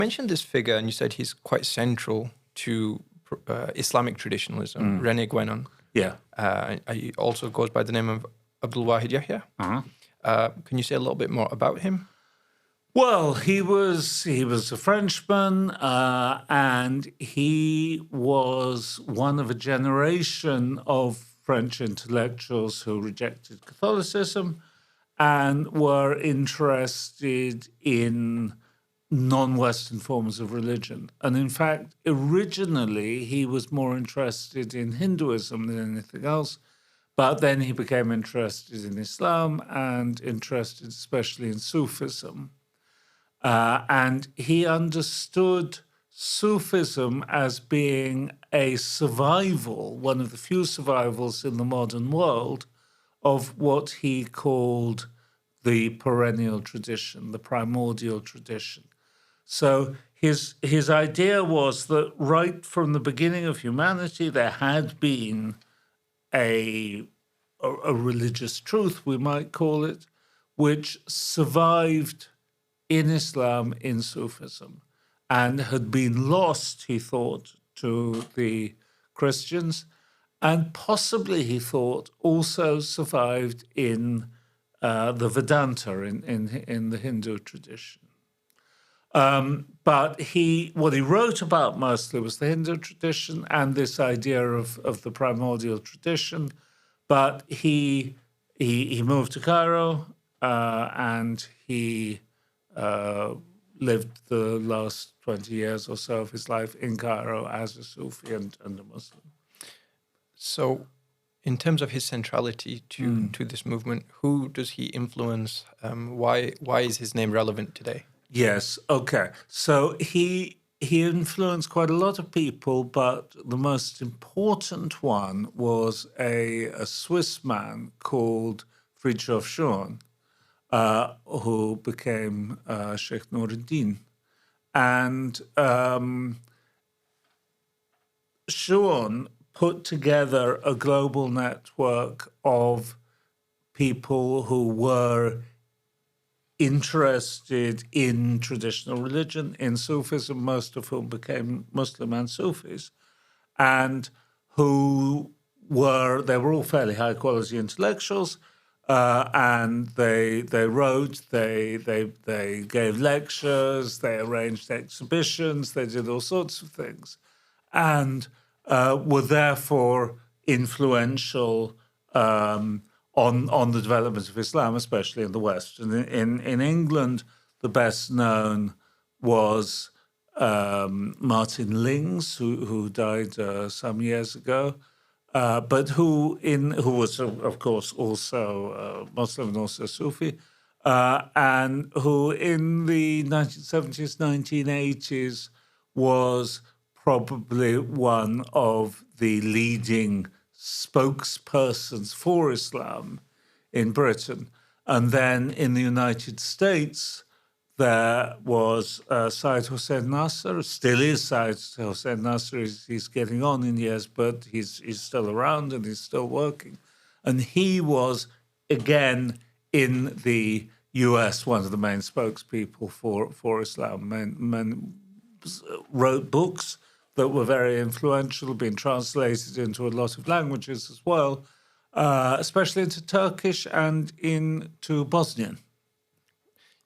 mentioned this figure, and you said he's quite central to Islamic traditionalism, Rene Guenon. Yeah. He also goes by the name of Abdul Wahid Yahya. Can you say a little bit more about him? Well, he was a Frenchman, and he was one of a generation of French intellectuals who rejected Catholicism and were interested in non-Western forms of religion. And in fact, originally, he was more interested in Hinduism than anything else. But then he became interested in Islam and interested especially in Sufism. And he understood Sufism as being a survival, one of the few survivals in the modern world, of what he called the perennial tradition, the primordial tradition. So his idea was that right from the beginning of humanity, there had been a religious truth, we might call it, which survived in Islam, in Sufism, and had been lost, he thought, to the Christians, and possibly, he thought, also survived in the Vedanta, in the Hindu tradition. But what he wrote about mostly was the Hindu tradition and this idea of the primordial tradition. But he moved to Cairo and he lived the last 20 years or so of his life in Cairo as a Sufi and a Muslim. So, in terms of his centrality to this movement, who does he influence? Why is his name relevant today? Yes, okay. So he influenced quite a lot of people, but the most important one was a Swiss man called Fridtjof Schuon, who became Sheikh Nuruddin. And Schuon put together a global network of people who were interested in traditional religion, in Sufism, most of whom became Muslim and Sufis, and who they were all fairly high quality intellectuals, and they wrote, they gave lectures, they arranged exhibitions, they did all sorts of things, and were therefore influential on the development of Islam, especially in the West. And in England, the best known was Martin Lings, who died some years ago, but who was, of course, also Muslim and also Sufi, and who in the 1970s, 1980s was probably one of the leading spokespersons for Islam in Britain. And then in the United States, there was Syed Hossein Nasr, still is Syed Hossein Nasr. He's getting on in years, but he's still around and he's still working. And he was, again, in the US, one of the main spokespeople for Islam. Wrote books that were very influential, been translated into a lot of languages as well, especially into Turkish and into Bosnian.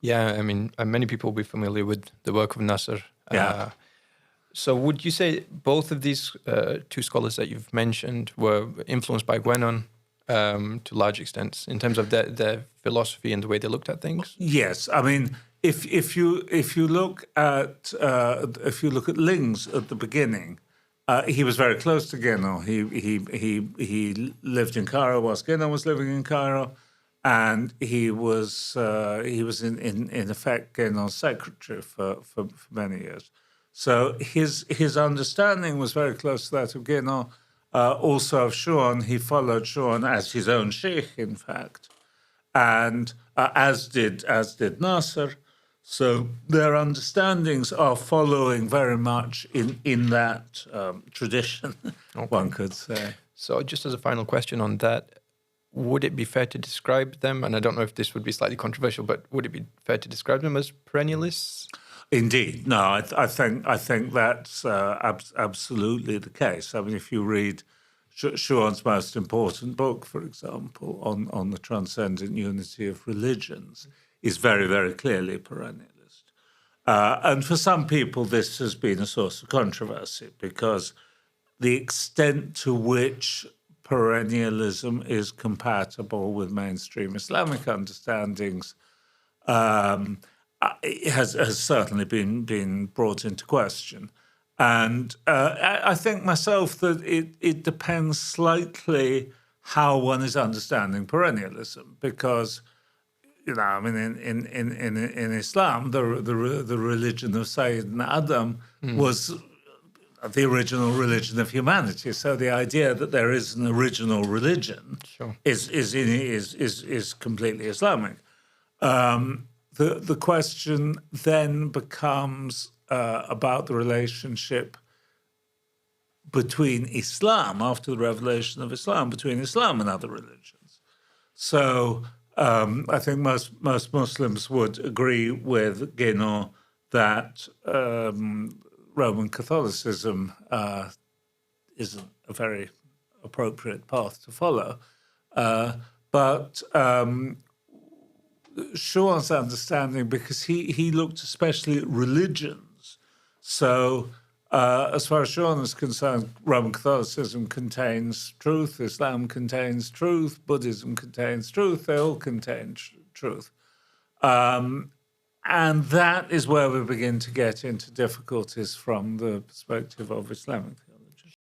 Yeah, I mean, many people will be familiar with the work of Nasr. Yeah. So would you say both of these two scholars that you've mentioned were influenced by Guenon to large extents in terms of their philosophy and the way they looked at things? Yes, I mean, if you look at Lings at the beginning, he was very close to Guénon. He lived in Cairo whilst Guénon was living in Cairo, and he was in effect Guénon's secretary for many years. So his understanding was very close to that of Guénon. Also of Schuon, he followed Schuon as his own sheikh, in fact, and as did Nasser. So their understandings are following very much in that tradition, okay, one could say. So just as a final question on that, would it be fair to describe them, and I don't know if this would be slightly controversial, but would it be fair to describe them as perennialists? Indeed, no, I think that's absolutely the case. I mean, if you read Schuon's most important book, for example, on the transcendent unity of religions, is very, very clearly perennialist. And for some people, this has been a source of controversy because the extent to which perennialism is compatible with mainstream Islamic understandings has certainly been brought into question. And I think myself that it depends slightly how one is understanding perennialism, because I mean, in Islam, the religion of Sayyidina Adam was the original religion of humanity. So the idea that there is an original religion is completely Islamic. The question then becomes about the relationship between Islam, after the revelation of Islam, between Islam and other religions. So I think most Muslims would agree with Guenon that Roman Catholicism isn't a very appropriate path to follow. But Schuon's understanding, because he looked especially at religions. So as far as Schuon is concerned, Roman Catholicism contains truth, Islam contains truth, Buddhism contains truth, they all contain truth. And that is where we begin to get into difficulties from the perspective of Islamic